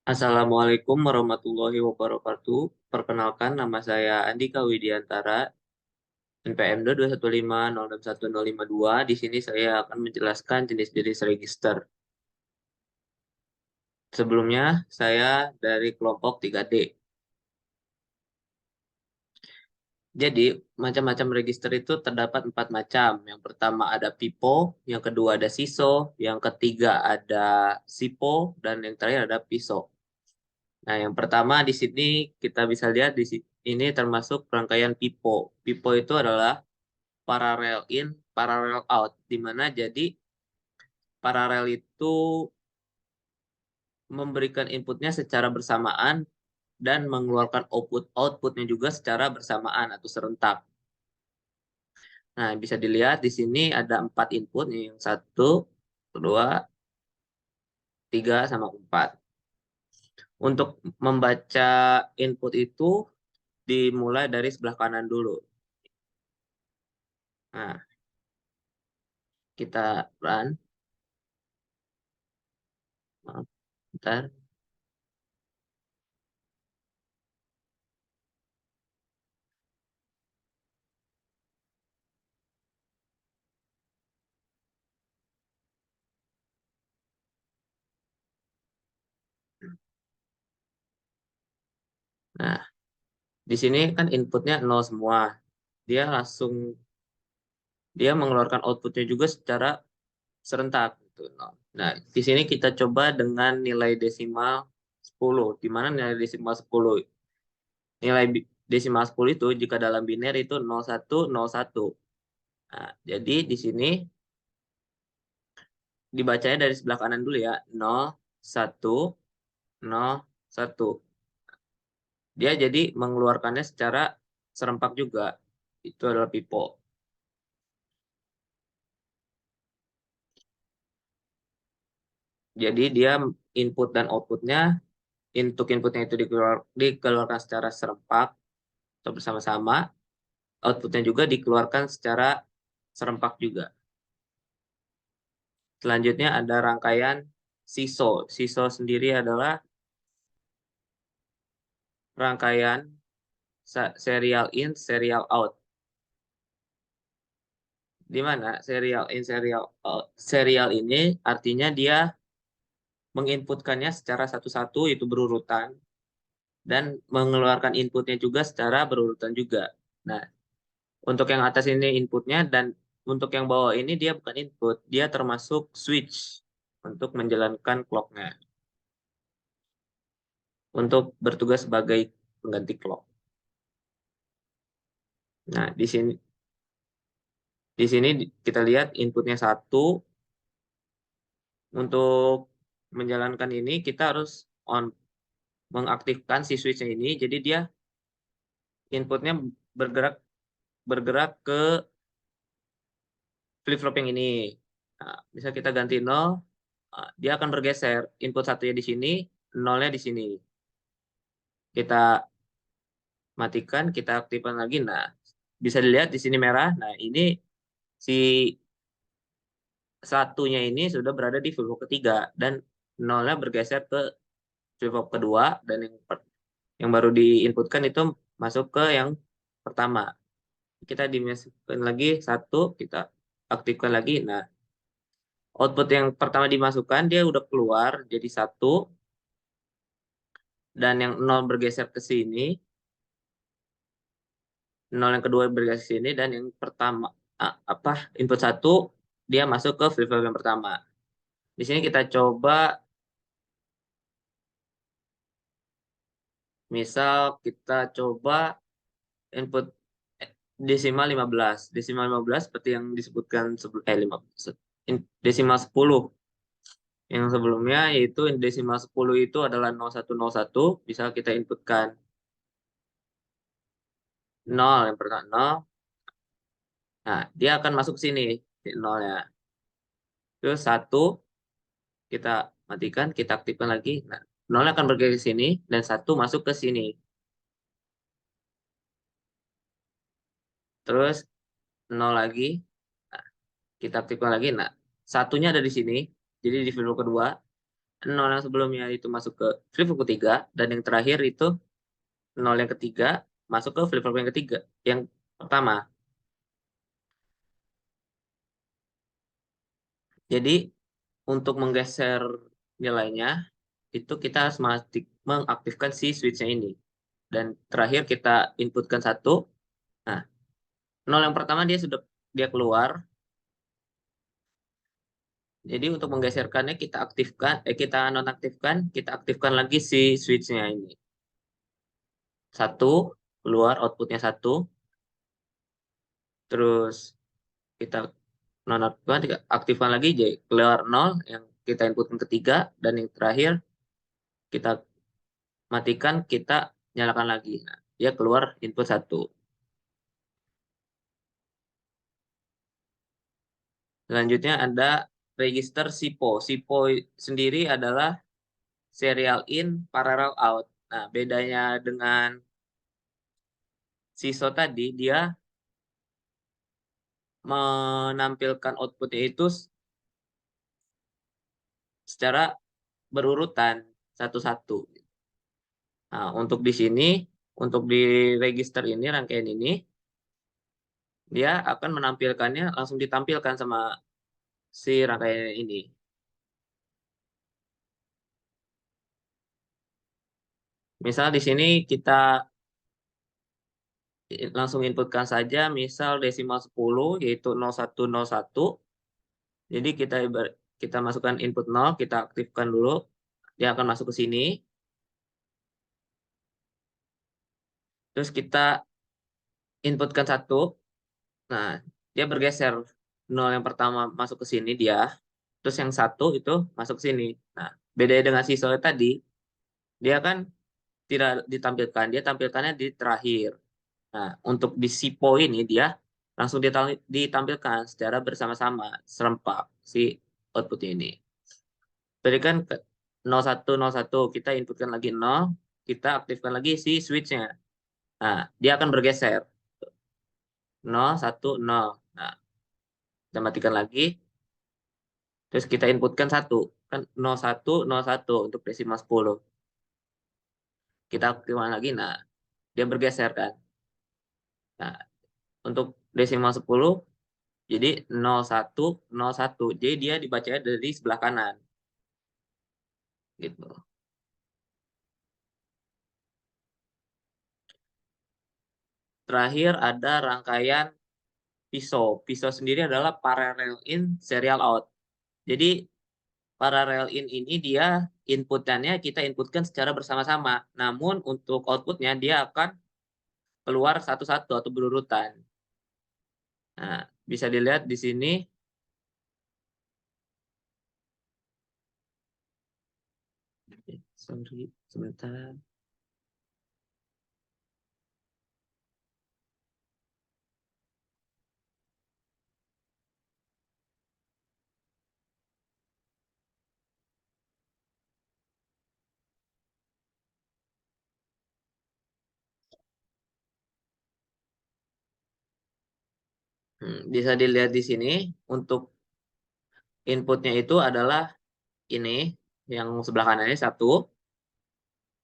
Assalamualaikum warahmatullahi wabarakatuh. Perkenalkan, nama saya Andika Widiantara, NPM 215061052. Di sini saya akan menjelaskan jenis-jenis register. Sebelumnya, saya dari kelompok 3D. Jadi, macam-macam register itu terdapat 4 macam. Yang pertama ada pipo, yang kedua ada siso, yang ketiga ada sipo, dan yang terakhir ada piso. Nah, yang pertama di sini kita bisa lihat ini termasuk rangkaian pipo. Pipo itu adalah parallel in, parallel out, di mana jadi paralel itu memberikan inputnya secara bersamaan dan mengeluarkan outputnya juga secara bersamaan atau serentak. Nah, bisa dilihat di sini ada 4 input, yang 1, 2, 3, sama 4. Untuk membaca input itu dimulai dari sebelah kanan dulu. Nah, kita run. Maaf, bentar. Nah, di sini kan inputnya 0 semua. Dia langsung dia mengeluarkan outputnya juga secara serentak gitu. Nah, di sini kita coba dengan nilai desimal 10. Di mana nilai desimal 10? Nilai desimal 10 itu jika dalam biner itu 0101. Nah, jadi di sini dibacanya dari sebelah kanan dulu ya. 0101. Dia jadi mengeluarkannya secara serempak juga. Itu adalah pipo. Jadi dia input dan outputnya, untuk inputnya itu dikeluarkan secara serempak atau bersama-sama, outputnya juga dikeluarkan secara serempak juga. Selanjutnya ada rangkaian SISO. SISO sendiri adalah rangkaian serial in, serial out. Di mana serial in, serial out? Serial ini artinya dia menginputkannya secara satu-satu, itu berurutan, dan mengeluarkan inputnya juga secara berurutan juga. Nah, untuk yang atas ini inputnya, dan untuk yang bawah ini dia bukan input, dia termasuk switch untuk menjalankan clocknya, untuk bertugas sebagai pengganti clock. Nah, di sini kita lihat inputnya 1. Untuk menjalankan ini kita harus mengaktifkan si switchnya ini. Jadi dia inputnya bergerak bergerak ke flip-flop yang ini. Nah, bisa kita ganti 0, dia akan bergeser. Input satunya di sini, nolnya di sini. Kita matikan, kita aktifkan lagi. Nah, bisa dilihat di sini merah. Nah, ini si satunya ini sudah berada di flip-flop ketiga, dan nolnya bergeser ke flip-flop kedua, dan yang baru diinputkan itu masuk ke yang pertama. Kita dimasukkan lagi 1, kita aktifkan lagi. Nah, output yang pertama dimasukkan dia udah keluar jadi 1, dan yang 0 bergeser ke sini, 0 yang kedua bergeser ke sini, dan yang pertama input 1 dia masuk ke flip flop yang pertama. Di sini kita coba, misal kita coba input desimal 15. Desimal 15 seperti yang disebutkan sebelum 15. Desimal 10 yang sebelumnya, yaitu desimal 10 itu adalah 0101. Bisa kita inputkan 0 yang pertama 0. Nah, dia akan masuk ke sini di 0-nya. Terus 1 kita matikan, kita aktifkan lagi. Nah, 0 akan bergerak ke sini dan 1 masuk ke sini. Terus 0 lagi. Nah, kita aktifkan lagi. Nah, satunya ada di sini. Jadi di fitur kedua. nol yang sebelumnya itu masuk ke flip-flop ketiga, dan yang terakhir itu nol yang ketiga masuk ke flip-flop yang ketiga, yang pertama. Jadi untuk menggeser nilainya itu kita harus mengaktifkan si switch-nya ini. Dan terakhir kita inputkan satu. Nah, nol yang pertama dia keluar. Jadi untuk menggeserkannya kita nonaktifkan, kita aktifkan lagi si switch-nya ini. Satu, keluar outputnya satu, terus kita nonaktifkan, kita aktifkan lagi, jadi keluar nol, yang kita inputkan ketiga, dan yang terakhir kita matikan, kita nyalakan lagi. Nah, dia keluar input satu. Selanjutnya ada register SIPO. SIPO sendiri adalah serial in, parallel out. Nah, bedanya dengan SISO tadi, dia menampilkan outputnya itu secara berurutan satu-satu. Nah, untuk di sini, untuk di register ini, rangkaian ini, dia akan menampilkannya langsung ditampilkan sama si rangkaian ini. Misal di sini kita langsung inputkan saja, misal desimal 10, yaitu 0101. Jadi kita masukkan input 0, kita aktifkan dulu, dia akan masuk ke sini. Terus kita inputkan satu. Nah, dia bergeser. Nol yang pertama masuk ke sini dia, terus yang satu itu masuk ke sini. Nah, beda dengan siswa tadi, dia kan tidak ditampilkan, dia tampilkannya di terakhir. Nah, untuk di SIPO ini dia langsung ditampilkan secara bersama-sama, serempak si output ini. Tadi kan 0101 kita inputkan lagi 0, kita aktifkan lagi si switch-nya. Nah, dia akan bergeser. 010. Nah, kita matikan lagi. Terus kita inputkan satu. Kan 0101 untuk desimal 10. Kita aktifkan lagi. Nah, dia bergeser kan. Nah, untuk desimal 10, jadi 0101. Jadi dia dibacanya dari sebelah kanan. Gitu. Terakhir ada rangkaian pisau. Pisau sendiri adalah parallel in, serial out. Jadi parallel in ini dia inputannya kita inputkan secara bersama-sama. Namun untuk outputnya dia akan keluar satu-satu atau berurutan. Nah, bisa dilihat di sini. Sorry, sebentar. Bisa dilihat di sini untuk inputnya itu adalah ini, yang sebelah kanan ini satu,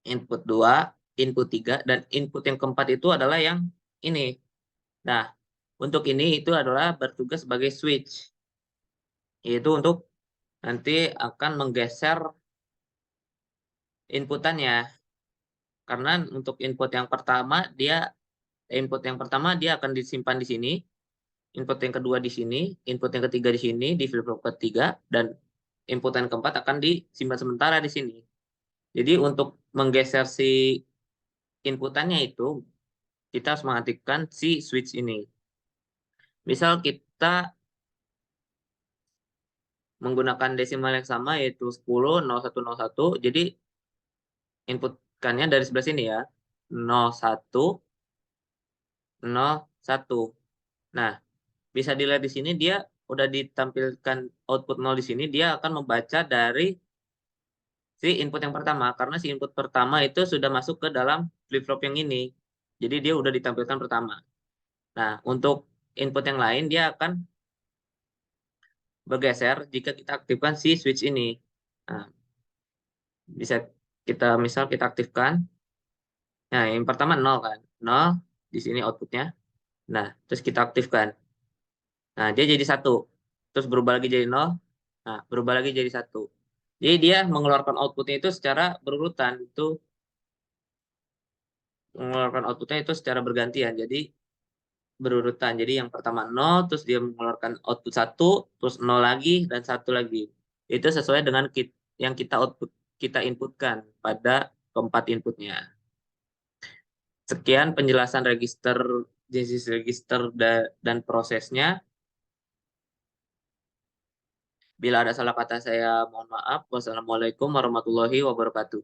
input dua, input tiga, dan input yang keempat itu adalah yang ini. Nah, untuk ini itu adalah bertugas sebagai switch, yaitu untuk nanti akan menggeser inputannya. Karena untuk input yang pertama dia akan disimpan di sini, input yang kedua di sini, input yang ketiga di sini di flip-flop ketiga, dan input yang keempat akan disimpan sementara di sini. Jadi untuk menggeser si inputannya itu kita harus mengaktifkan si switch ini. Misal kita menggunakan desimal yang sama yaitu 10, 0101, jadi inputkannya dari sebelah sini ya. 01, 01. Nah, bisa dilihat di sini dia udah ditampilkan output 0 di sini, dia akan membaca dari si input yang pertama karena si input pertama itu sudah masuk ke dalam flip-flop yang ini. Jadi dia udah ditampilkan pertama. Nah, untuk input yang lain dia akan bergeser jika kita aktifkan si switch ini. Nah, Bisa misal kita aktifkan. Nah, yang pertama nol kan. Nol di sini outputnya. Nah, terus kita aktifkan. Nah, dia jadi satu. Terus berubah lagi jadi nol. Nah, berubah lagi jadi satu. Jadi dia mengeluarkan outputnya itu secara berurutan. Itu mengeluarkan outputnya itu secara bergantian. Jadi berurutan. Jadi yang pertama nol, terus dia mengeluarkan output satu, terus nol lagi, dan satu lagi. Itu sesuai dengan yang kita inputkan pada keempat inputnya. Sekian penjelasan register, jenis register dan prosesnya. Bila ada salah kata saya mohon maaf. Wassalamualaikum warahmatullahi wabarakatuh.